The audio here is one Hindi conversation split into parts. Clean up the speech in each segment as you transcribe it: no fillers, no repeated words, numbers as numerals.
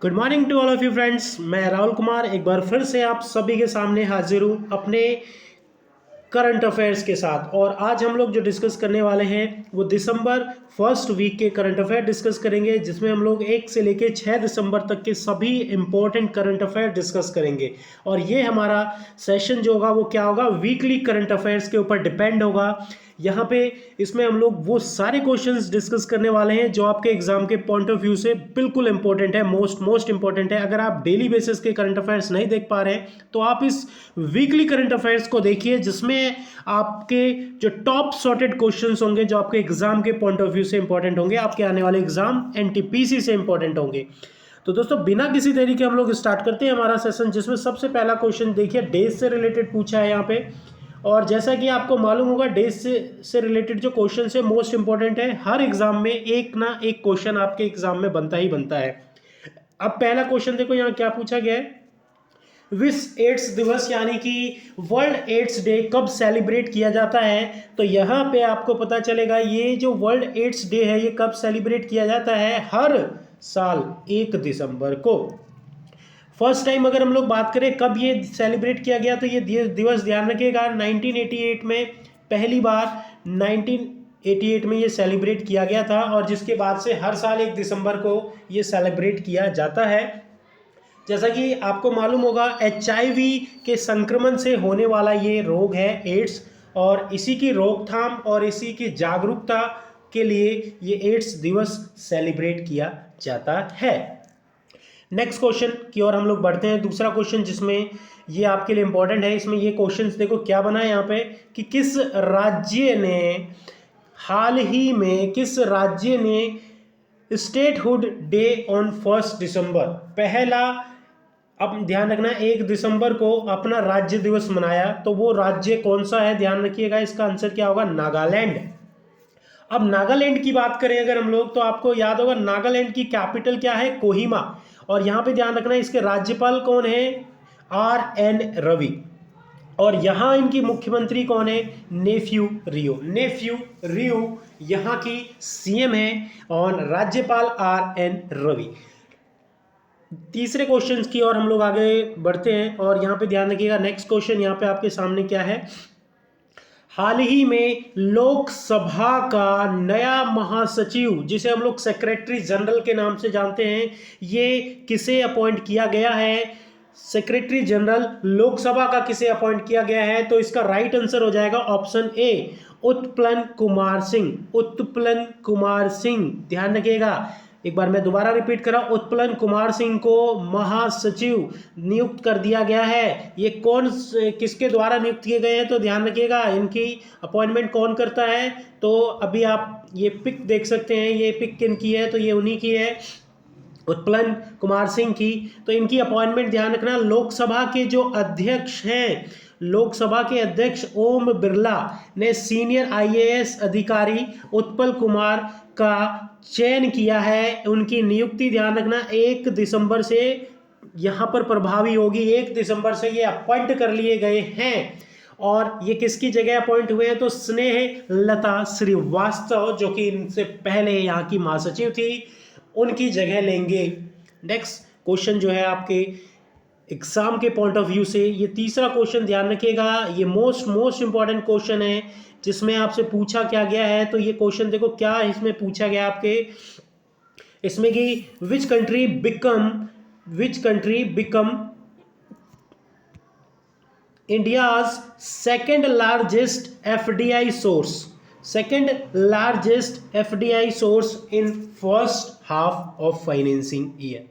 Good morning to all of you friends. मैं राहुल कुमार एक बार फिर से आप सभी के सामने हाजिर हूँ अपने करंट अफेयर्स के साथ। और आज हम लोग जो डिस्कस करने वाले हैं वो दिसंबर फर्स्ट वीक के करंट अफेयर डिस्कस करेंगे, जिसमें हम लोग 1 से लेके 6 दिसंबर तक के सभी इंपॉर्टेंट करंट अफेयर डिस्कस करेंगे। और ये हमारा सेशन जो होगा वो क्या होगा, वीकली करंट अफेयर्स के ऊपर डिपेंड होगा। यहाँ पे इसमें हम लोग वो सारे क्वेश्चंस डिस्कस करने वाले हैं जो आपके एग्जाम के पॉइंट ऑफ व्यू से बिल्कुल इंपॉर्टेंट है, मोस्ट इंपॉर्टेंट है। अगर आप डेली बेसिस के करंट अफेयर्स नहीं देख पा रहे हैं तो आप इस वीकली करंट अफेयर्स को देखिए, जिसमें आपके जो टॉप सॉर्टेड क्वेश्चंस होंगे जो आपके एग्जाम के पॉइंट ऑफ व्यू से इंपॉर्टेंट होंगे, आपके आने वाले एग्जाम एनटीपीसी से इंपॉर्टेंट होंगे। तो दोस्तों बिना किसी देरी के हम लोग स्टार्ट करते हैं हमारा सेशन, जिसमें सबसे पहला क्वेश्चन देखिए डेज से रिलेटेड पूछा है यहाँ पे। और जैसा कि आपको मालूम होगा डेज से रिलेटेड जो क्वेश्चन है मोस्ट इंपॉर्टेंट है, हर एग्जाम में एक ना एक क्वेश्चन आपके एग्जाम में बनता ही बनता है। अब पहला क्वेश्चन देखो यहाँ क्या पूछा गया है, विश्व एड्स दिवस यानी कि वर्ल्ड एड्स डे कब सेलिब्रेट किया जाता है। तो यहाँ पे आपको पता चलेगा ये जो वर्ल्ड एड्स डे है ये कब सेलिब्रेट किया जाता है, हर साल 1 दिसंबर को। फर्स्ट टाइम अगर हम लोग बात करें कब ये सेलिब्रेट किया गया, तो ये दिवस ध्यान रखिएगा 1988 में पहली बार 1988 में ये सेलिब्रेट किया गया था, और जिसके बाद से हर साल 1 दिसंबर को ये सेलिब्रेट किया जाता है। जैसा कि आपको मालूम होगा HIV के संक्रमण से होने वाला ये रोग है एड्स, और इसी की रोकथाम और इसी की जागरूकता के लिए ये एड्स दिवस सेलिब्रेट किया जाता है। नेक्स्ट क्वेश्चन की ओर हम लोग बढ़ते हैं। दूसरा क्वेश्चन जिसमें ये आपके लिए इंपॉर्टेंट है, इसमें ये क्वेश्चन देखो क्या बना है यहाँ पे कि किस राज्य ने स्टेटहुड डे ऑन 1 दिसंबर, पहला, अब ध्यान रखना 1 दिसंबर को अपना राज्य दिवस मनाया। तो वो राज्य कौन सा है, ध्यान रखिएगा, इसका आंसर क्या होगा, नागालैंड। अब नागालैंड की बात करें अगर हम लोग तो आपको याद होगा नागालैंड की कैपिटल क्या है, कोहिमा। और यहाँ पे ध्यान रखना इसके राज्यपाल कौन है, RN रवि। और यहाँ इनकी मुख्यमंत्री कौन है, नेफ्यू रियो यहाँ की CM है, और राज्यपाल RN रवि। तीसरे क्वेश्चन की ओर हम लोग आगे बढ़ते हैं, और यहाँ पे ध्यान रखिएगा नेक्स्ट क्वेश्चन यहाँ पे आपके सामने क्या है, हाल ही में लोकसभा का नया महासचिव जिसे हम लोग सेक्रेटरी जनरल के नाम से जानते हैं, ये किसे अपॉइंट किया गया है, सेक्रेटरी जनरल लोकसभा का किसे अपॉइंट किया गया है। तो इसका राइट आंसर हो जाएगा ऑप्शन ए, उत्पलन कुमार सिंह। ध्यान रखिएगा, एक बार मैं दोबारा रिपीट कर रहा हूं, उत्पलन कुमार सिंह को महासचिव नियुक्त कर दिया गया है। ये कौन किसके द्वारा नियुक्त किए गए हैं, तो ध्यान रखिएगा इनकी अपॉइंटमेंट कौन करता है। तो अभी आप ये पिक देख सकते हैं, ये पिक किनकी है, तो ये उन्हीं की है, उत्पलन कुमार सिंह की। तो इनकी अपॉइंटमेंट ध्यान रखना, लोकसभा के जो अध्यक्ष हैं, लोकसभा के अध्यक्ष ओम बिरला ने सीनियर IAS अधिकारी उत्पल कुमार का चयन किया है। उनकी नियुक्ति ध्यान रखना 1 दिसंबर से यहाँ पर प्रभावी होगी, 1 दिसंबर से ये अपॉइंट कर लिए गए हैं। और ये किसकी जगह अपॉइंट हुए हैं, तो स्नेह लता श्रीवास्तव जो कि इनसे पहले यहाँ की महासचिव थी, उनकी जगह लेंगे। नेक्स्ट क्वेश्चन जो है आपके एग्जाम के पॉइंट ऑफ व्यू से, ये तीसरा क्वेश्चन ध्यान रखिएगा, ये मोस्ट इंपॉर्टेंट क्वेश्चन है जिसमें आपसे पूछा क्या गया है। तो ये क्वेश्चन देखो क्या इसमें पूछा गया आपके, इसमें कि which country become India's second largest FDI source in first half of financing year.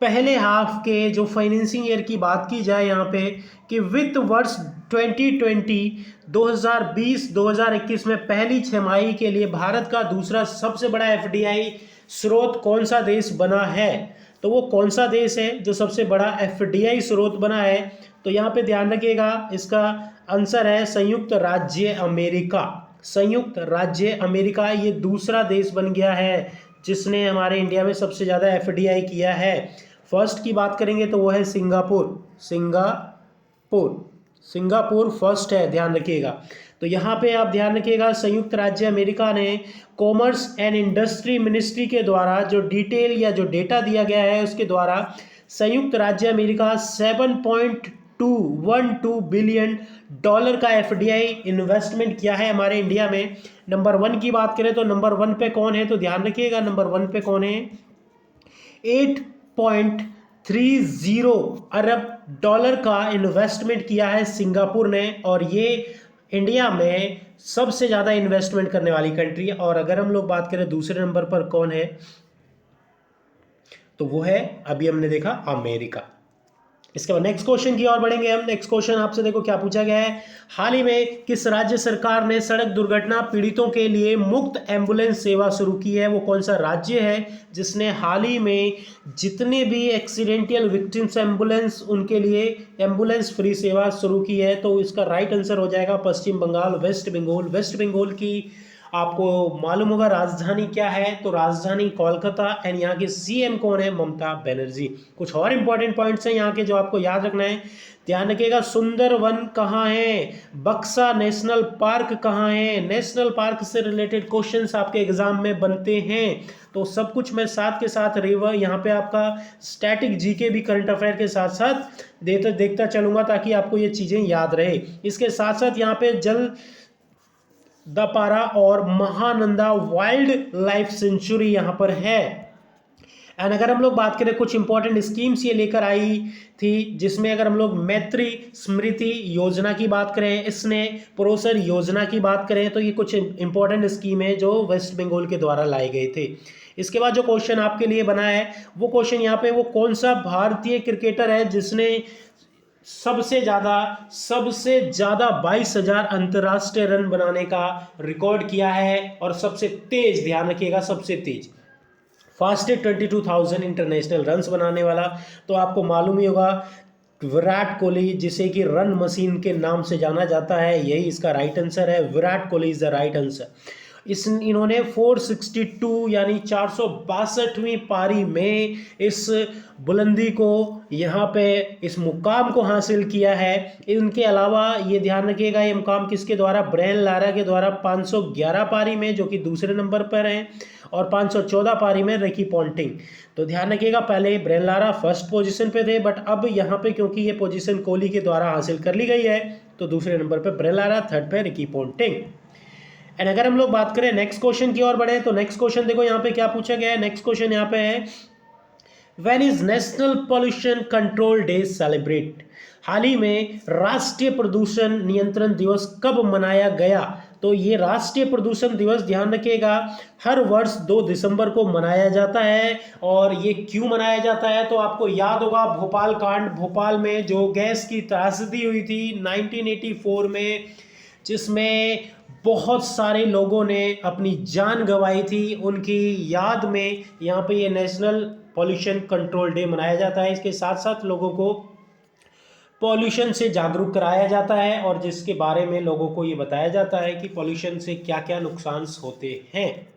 पहले हाफ के जो फाइनेंसिंग ईयर की बात की जाए यहाँ पे कि वित्त वर्ष 2020-2021 में पहली छमाही के लिए भारत का दूसरा सबसे बड़ा FDI स्रोत कौन सा देश बना है। तो वो कौन सा देश है जो सबसे बड़ा FDI स्रोत बना है, तो यहाँ पे ध्यान रखिएगा इसका आंसर है संयुक्त राज्य अमेरिका। ये दूसरा देश बन गया है जिसने हमारे इंडिया में सबसे ज़्यादा FDI किया है। फर्स्ट की बात करेंगे तो वो है सिंगापुर फर्स्ट है, ध्यान रखिएगा। तो यहाँ पे आप ध्यान रखिएगा, संयुक्त राज्य अमेरिका ने कॉमर्स एंड इंडस्ट्री मिनिस्ट्री के द्वारा जो डिटेल या जो डेटा दिया गया है उसके द्वारा संयुक्त राज्य अमेरिका 7.212 बिलियन डॉलर का एफडीआई इन्वेस्टमेंट किया है हमारे इंडिया में। नंबर 1 की बात करें तो नंबर 1 पे कौन है, तो ध्यान रखिएगा नंबर 1 पे कौन है, 8.30 अरब डॉलर का इन्वेस्टमेंट किया है सिंगापुर ने, और ये इंडिया में सबसे ज़्यादा इन्वेस्टमेंट करने वाली कंट्री है। और अगर हम लोग बात करें दूसरे नंबर पर कौन है, तो वो है अभी हमने देखा अमेरिका। इसके बाद नेक्स्ट क्वेश्चन की ओर बढ़ेंगे हम। नेक्स्ट क्वेश्चन आपसे देखो क्या पूछा गया है, हाल ही में किस राज्य सरकार ने सड़क दुर्घटना पीड़ितों के लिए मुफ्त एम्बुलेंस सेवा शुरू की है। वो कौन सा राज्य है जिसने हाल ही में जितने भी एक्सीडेंटल विक्टिम्स एम्बुलेंस उनके लिए एम्बुलेंस फ्री सेवा शुरू की है। तो इसका राइट आंसर हो जाएगा पश्चिम बंगाल, वेस्ट बंगाल। वेस्ट बंगाल की आपको मालूम होगा राजधानी क्या है, तो राजधानी कोलकाता, एंड यहाँ के सीएम कौन है, ममता बनर्जी। कुछ और इंपॉर्टेंट पॉइंट्स हैं यहाँ के जो आपको याद रखना है, ध्यान रखिएगा। सुंदरवन कहाँ है, बक्सा नेशनल पार्क कहाँ है। नेशनल पार्क से रिलेटेड क्वेश्चंस आपके एग्जाम में बनते हैं, तो सब कुछ मैं साथ के साथ रिवर यहाँ पे आपका स्टैटिक जीके भी करंट अफेयर के साथ साथ देखता चलूंगा ताकि आपको ये चीज़ें याद रहे। इसके साथ साथ यहाँ पे जल दपारा और महानंदा वाइल्ड लाइफ सेंचुरी यहाँ पर है। एंड अगर हम लोग बात करें कुछ इंपॉर्टेंट स्कीम्स ये लेकर आई थी, जिसमें अगर हम लोग मैत्री स्मृति योजना की बात करें, स्नेह प्रोसर योजना की बात करें, तो ये कुछ इंपॉर्टेंट स्कीम है जो वेस्ट बंगाल के द्वारा लाए गए थे। इसके बाद जो क्वेश्चन आपके लिए बना है वो क्वेश्चन यहाँ पे, वो कौन सा भारतीय क्रिकेटर है जिसने सबसे ज़्यादा 22,000 अंतर्राष्ट्रीय रन बनाने का रिकॉर्ड किया है, और सबसे तेज, ध्यान रखिएगा सबसे तेज, फास्टेस्ट 22,000 इंटरनेशनल रन्स बनाने वाला, तो आपको मालूम ही होगा विराट कोहली, जिसे कि रन मशीन के नाम से जाना जाता है, यही इसका राइट आंसर है। Virat Kohli is the right answer. इन्होंने 462 यानी 462वीं पारी में इस बुलंदी को, यहाँ पे इस मुकाम को हासिल किया है। इनके अलावा ये ध्यान रखिएगा ये मुकाम किसके द्वारा, ब्रायन लारा के द्वारा 511 पारी में, जो कि दूसरे नंबर पर हैं, और 514 पारी में रिकी पॉन्टिंग। तो ध्यान रखिएगा पहले ब्रायन लारा फर्स्ट पोजीशन पे थे, बट अब यहाँ पे क्योंकि ये पोजीशन कोहली के द्वारा हासिल कर ली गई है, तो दूसरे नंबर पे ब्रायन लारा, थर्ड पे रिकी पॉन्टिंग। एंड अगर हम लोग बात करें नेक्स्ट क्वेश्चन की ओर बढ़े, तो नेक्स्ट क्वेश्चन देखो यहाँ पे क्या पूछा गया है। नेक्स्ट क्वेश्चन यहाँ पे है, when is national pollution control day celebrate. हाल ही में राष्ट्रीय प्रदूषण नियंत्रण दिवस कब मनाया गया। तो ये राष्ट्रीय प्रदूषण दिवस ध्यान रखिएगा हर वर्ष 2 दिसंबर को मनाया जाता है। और ये क्यों मनाया जाता है, तो आपको याद होगा भोपाल कांड, भोपाल में जो गैस की त्रासदी हुई थी 1984 में, जिसमें बहुत सारे लोगों ने अपनी जान गंवाई थी, उनकी याद में यहाँ पे ये नेशनल पॉल्यूशन कंट्रोल डे मनाया जाता है। इसके साथ साथ लोगों को पॉल्यूशन से जागरूक कराया जाता है, और जिसके बारे में लोगों को ये बताया जाता है कि पॉल्यूशन से क्या क्या नुकसान होते हैं।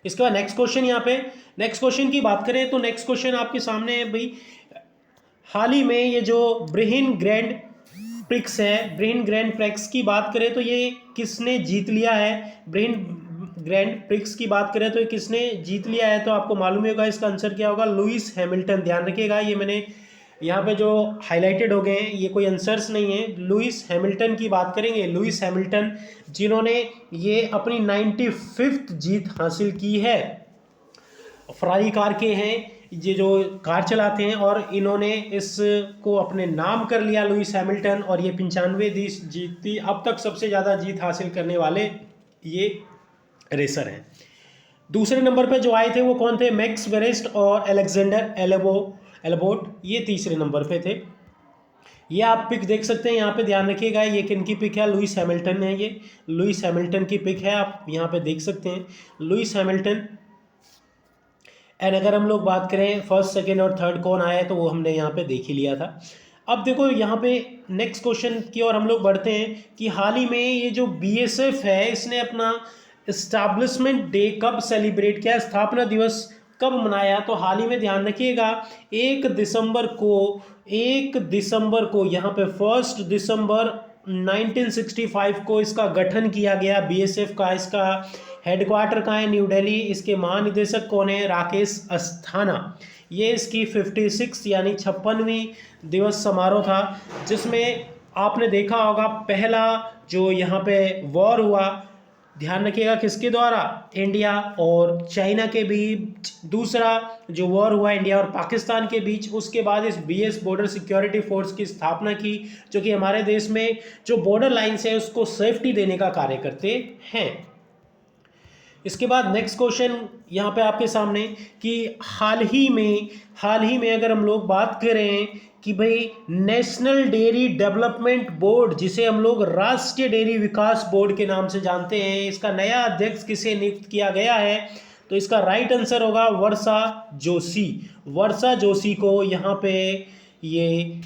इसके बाद नेक्स्ट क्वेश्चन, यहाँ पे नेक्स्ट क्वेश्चन की बात करें तो नेक्स्ट क्वेश्चन आपके सामने है भाई, हाल ही में ये जो ब्रिहिन ग्रैंड प्रिक्स है, ब्रिहिन ग्रैंड प्रिक्स की बात करें तो ये किसने जीत लिया है। ब्रिहिन ग्रैंड प्रिक्स की बात करें तो ये किसने जीत लिया है, तो आपको मालूम ही होगा इसका आंसर क्या होगा, लुइस हैमिल्टन। ध्यान रखिएगा ये मैंने यहाँ पे जो हाईलाइटेड हो गए हैं ये कोई आंसर्स नहीं है, लुइस हैमिल्टन की बात करेंगे। लुइस हैमिल्टन जिन्होंने ये अपनी 95th जीत हासिल की है। फरारी कार के हैं ये जो कार चलाते हैं, और इन्होंने इसको अपने नाम कर लिया लुइस हैमिल्टन, और ये 95 जीत थी। अब तक सबसे ज़्यादा जीत हासिल करने वाले ये रेसर हैं। दूसरे नंबर पे जो आए थे वो कौन थे, मैक्स वेरेस्ट और अलेक्जेंडर एल्बोट, ये तीसरे नंबर पे थे। ये आप पिक देख सकते हैं यहाँ पे, ध्यान रखिएगा ये किनकी पिक है, लुइस हैमिल्टन है, ये लुइस हैमिल्टन की पिक है, आप यहाँ पे देख सकते हैं लुइस हैमिल्टन। एंड अगर हम लोग बात करें फर्स्ट सेकेंड और थर्ड कौन आया है, तो वो हमने यहाँ पे देख ही लिया था। अब देखो यहाँ पे नेक्स्ट क्वेश्चन की ओर हम लोग बढ़ते हैं कि हाल ही में ये जो बीएसएफ है इसने अपना एस्टैब्लिशमेंट डे कब सेलिब्रेट किया, स्थापना दिवस कब मनाया। तो हाल ही में ध्यान रखिएगा 1 दिसंबर को यहाँ पे 1 दिसंबर 1965 को इसका गठन किया गया बीएसएफ का। इसका हेडक्वार्टर कहाँ है? न्यू दिल्ली। इसके महानिदेशक कौन है? राकेश अस्थाना। ये इसकी 56 यानी 56वीं दिवस समारोह था, जिसमें आपने देखा होगा पहला जो यहाँ पे वॉर हुआ, ध्यान रखिएगा किसके द्वारा? इंडिया और चाइना के बीच। दूसरा जो वॉर हुआ इंडिया और पाकिस्तान के बीच, उसके बाद इस बीएस बॉर्डर सिक्योरिटी फोर्स की स्थापना की, जो कि हमारे देश में जो बॉर्डर लाइन्स है उसको सेफ्टी देने का कार्य करते हैं। इसके बाद नेक्स्ट क्वेश्चन यहाँ पे आपके सामने कि हाल ही में अगर हम लोग बात करें कि भाई नेशनल डेयरी डेवलपमेंट बोर्ड, जिसे हम लोग राष्ट्रीय डेयरी विकास बोर्ड के नाम से जानते हैं, इसका नया अध्यक्ष किसे नियुक्त किया गया है? तो इसका राइट आंसर होगा वर्षा जोशी। वर्षा जोशी को यहाँ पे ये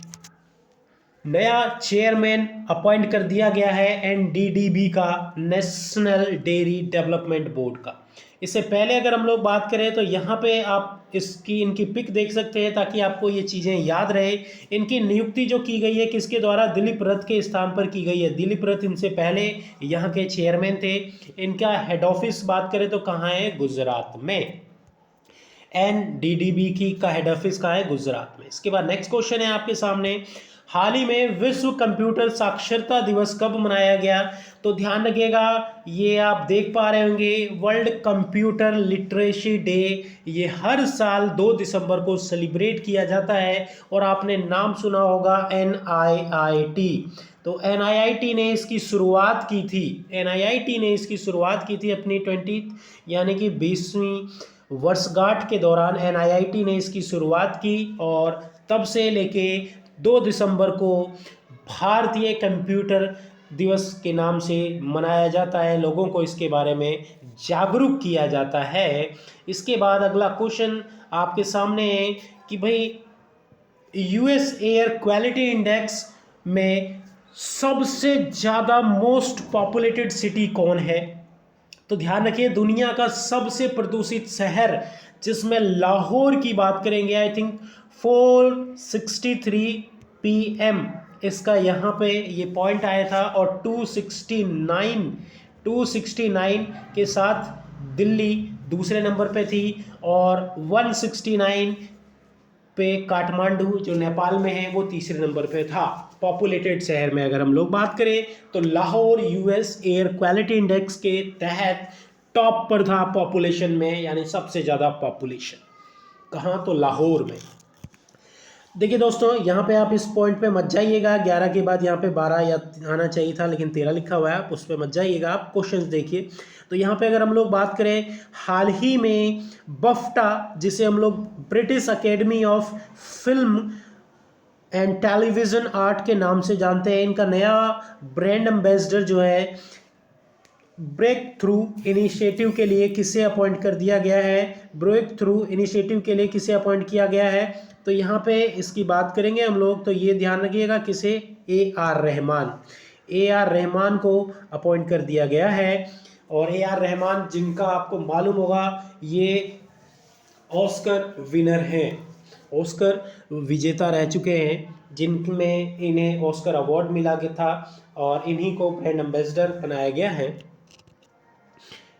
नया चेयरमैन अपॉइंट कर दिया गया है एनडीडीबी का, नेशनल डेयरी डेवलपमेंट बोर्ड का। इससे पहले अगर हम लोग बात करें तो यहाँ पे आप इनकी पिक देख सकते हैं ताकि आपको ये चीज़ें याद रहे। इनकी नियुक्ति जो की गई है किसके द्वारा? दिलीप रथ के स्थान पर की गई है। दिलीप रथ इनसे पहले यहाँ के चेयरमैन थे। इनका हेड ऑफिस बात करें तो कहाँ है? गुजरात में। एनडीडीबी की का हेड ऑफिस कहाँ है? गुजरात में। इसके बाद नेक्स्ट क्वेश्चन है आपके सामने, हाल ही में विश्व कंप्यूटर साक्षरता दिवस कब मनाया गया? तो ध्यान रखिएगा, ये आप देख पा रहे होंगे वर्ल्ड कंप्यूटर लिटरेसी डे, ये हर साल 2 दिसंबर को सेलिब्रेट किया जाता है। और आपने नाम सुना होगा NIIT। तो NIIT ने इसकी शुरुआत की थी, NIIT ने इसकी शुरुआत की थी अपनी 20 यानी कि 20वीं वर्षगांठ के दौरान NIIT ने इसकी शुरुआत की, और तब से लेके 2 दिसंबर को भारतीय कंप्यूटर दिवस के नाम से मनाया जाता है। लोगों को इसके बारे में जागरूक किया जाता है। इसके बाद अगला क्वेश्चन आपके सामने है कि भाई US एयर क्वालिटी इंडेक्स में सबसे ज़्यादा मोस्ट पॉपुलेटेड सिटी कौन है? तो ध्यान रखिए, दुनिया का सबसे प्रदूषित शहर जिसमें लाहौर की बात करेंगे, आई थिंक 463 PM इसका यहाँ पे ये पॉइंट आया था, और 269 के साथ दिल्ली दूसरे नंबर पे थी, और 169 पे काठमांडू जो नेपाल में है वो तीसरे नंबर पे था। पॉपुलेटेड शहर में अगर हम लोग बात करें तो Lahore US air quality index के तहत टॉप पर था पॉपुलेशन में, यानी सबसे ज़्यादा पॉपुलेशन। कहाँ? तो लाहौर में। देखिए दोस्तों, यहाँ पे आप इस पॉइंट पे मत जाइएगा, 11 के बाद यहाँ पे 12 या आना चाहिए था, लेकिन 13 लिखा हुआ है, आप उस पर मत जाइएगा। आप क्वेश्चंस देखिए। तो यहाँ पे अगर हम लोग बात करें, हाल ही में बफ्टा, जिसे हम लोग British academy of film and television art के नाम से जानते हैं, इनका नया ब्रांड एम्बेसडर जो है ब्रेक थ्रू इनिशिएटिव के लिए किसे अपॉइंट कर दिया गया है? ब्रेक थ्रू इनिशिएटिव के लिए किसे अपॉइंट किया गया है? तो यहाँ पे इसकी बात करेंगे हम लोग, तो ये ध्यान रखिएगा किसे? AR रहमान। AR रहमान को अपॉइंट कर दिया गया है। और AR रहमान, जिनका आपको मालूम होगा ये ऑस्कर विनर हैं, ऑस्कर विजेता रह चुके हैं, जिनमें इन्हें ऑस्कर अवार्ड मिला गया था, और इन्हीं को ब्रांड एम्बेसडर बनाया गया है।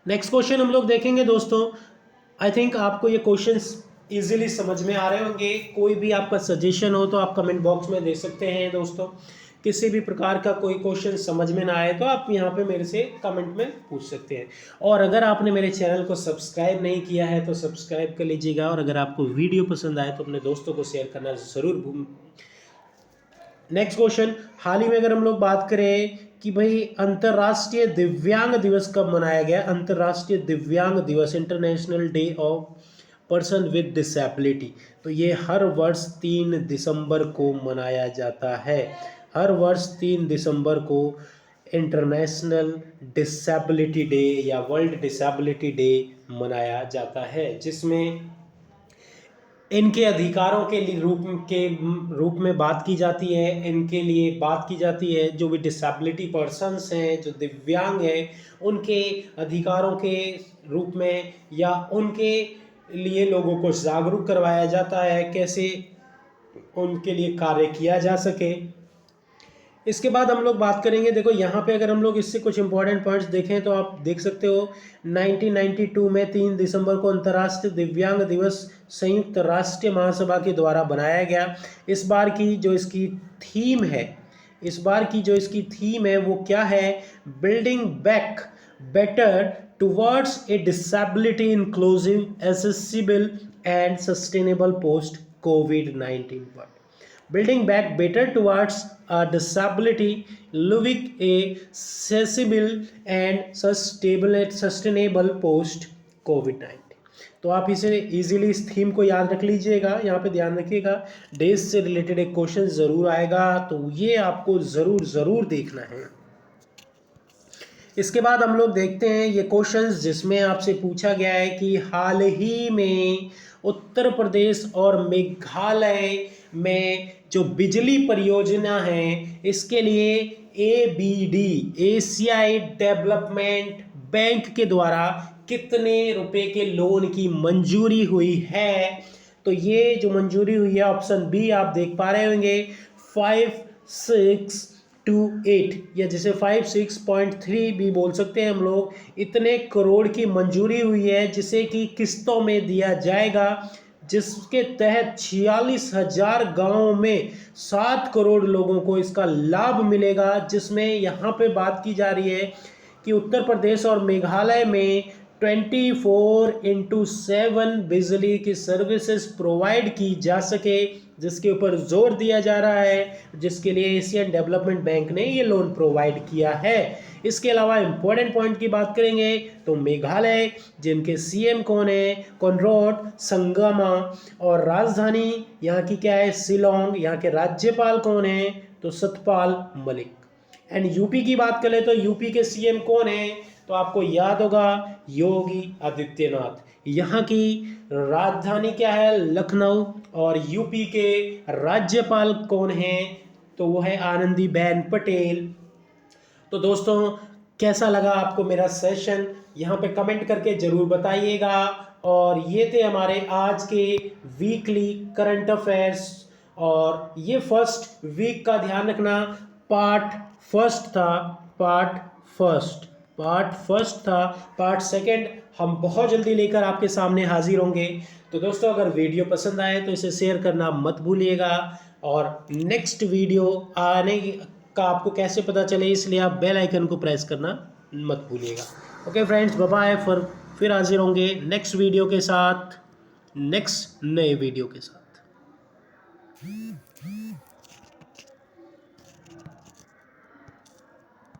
नेक्स्ट क्वेश्चन हम लोग देखेंगे दोस्तों। आई थिंक आपको ये क्वेश्चंस इजीली समझ में आ रहे होंगे। कोई भी आपका सजेशन हो तो आप कमेंट बॉक्स में दे सकते हैं दोस्तों। किसी भी प्रकार का कोई क्वेश्चन समझ में ना आए तो आप यहाँ पे मेरे से कमेंट में पूछ सकते हैं। और अगर आपने मेरे चैनल को सब्सक्राइब नहीं किया है तो सब्सक्राइब कर लीजिएगा, और अगर आपको वीडियो पसंद आए तो अपने दोस्तों को शेयर करना ज़रूर। नेक्स्ट क्वेश्चन, हाल ही में अगर हम लोग बात करें कि भाई अंतर्राष्ट्रीय दिव्यांग दिवस कब मनाया गया? अंतर्राष्ट्रीय दिव्यांग दिवस, international day of person with disability, तो ये हर वर्ष 3 दिसंबर को मनाया जाता है। हर वर्ष 3 दिसंबर को इंटरनेशनल डिसेबिलिटी डे या वर्ल्ड डिसेबिलिटी डे मनाया जाता है, जिसमें इनके अधिकारों के रूप में बात की जाती है। इनके लिए बात की जाती है, जो भी डिसेबिलिटी पर्सन्स हैं, जो दिव्यांग हैं, उनके अधिकारों के रूप में, या उनके लिए लोगों को जागरूक करवाया जाता है, कैसे उनके लिए कार्य किया जा सके। इसके बाद हम लोग बात करेंगे, देखो यहाँ पे अगर हम लोग इससे कुछ इंपॉर्टेंट पॉइंट्स देखें तो आप देख सकते हो 1992 में 3 दिसंबर को अंतर्राष्ट्रीय दिव्यांग दिवस संयुक्त राष्ट्र महासभा के द्वारा बनाया गया। इस बार की जो इसकी थीम है वो क्या है? Building back better towards a disability inclusive accessible and sustainable post covid world. Building back better towards a disability, living a accessible and sustainable post COVID-19। तो आप इसे इजीली इस थीम को याद रख लीजिएगा। यहाँ पे ध्यान रखिएगा, डेज से रिलेटेड एक क्वेश्चन ज़रूर आएगा, तो ये आपको ज़रूर देखना है। इसके बाद हम लोग देखते हैं ये क्वेश्चंस जिसमें आपसे पूछा गया है कि हाल ही में उत्तर प्रदेश और मेघालय में जो बिजली परियोजना है इसके लिए ABD एशियाई डेवलपमेंट बैंक के द्वारा कितने रुपए के लोन की मंजूरी हुई है? तो ये जो मंजूरी हुई है ऑप्शन बी आप देख पा रहे होंगे 5628 या जिसे 56.3 भी बोल सकते हैं हम लोग। इतने करोड़ की मंजूरी हुई है जिसे कि किस्तों में दिया जाएगा, जिसके तहत 46,000 गाँवों में 7 करोड़ लोगों को इसका लाभ मिलेगा। जिसमें यहाँ पे बात की जा रही है कि उत्तर प्रदेश और मेघालय में 24/7 बिजली की सर्विसेज प्रोवाइड की जा सके, जिसके ऊपर जोर दिया जा रहा है, जिसके लिए एशियन डेवलपमेंट बैंक ने ये लोन प्रोवाइड किया है। इसके अलावा इंपॉर्टेंट पॉइंट की बात करेंगे तो मेघालय जिनके सीएम कौन है? कॉनराड संगमा, और राजधानी यहाँ की क्या है? शिलोंग। यहाँ के राज्यपाल कौन है? तो सतपाल मलिक। एंड यूपी की बात करें तो यूपी के सीएम कौन है? तो आपको याद होगा योगी आदित्यनाथ। यहाँ की राजधानी क्या है? लखनऊ। और यूपी के राज्यपाल कौन हैं? तो वो है आनंदीबेन पटेल। तो दोस्तों कैसा लगा आपको मेरा सेशन? यहाँ पे कमेंट करके ज़रूर बताइएगा। और ये थे हमारे आज के वीकली करंट अफेयर्स, और ये फर्स्ट वीक का ध्यान रखना पार्ट फर्स्ट था। पार्ट सेकंड हम बहुत जल्दी लेकर आपके सामने हाजिर होंगे। तो दोस्तों अगर वीडियो पसंद आए तो इसे शेयर करना मत भूलिएगा, और नेक्स्ट वीडियो आने का आपको कैसे पता चले इसलिए आप बेल आइकन को प्रेस करना मत भूलिएगा। Okay friends, bye bye. फिर हाजिर होंगे नेक्स्ट वीडियो के साथ, नेक्स्ट नए वीडियो के साथ।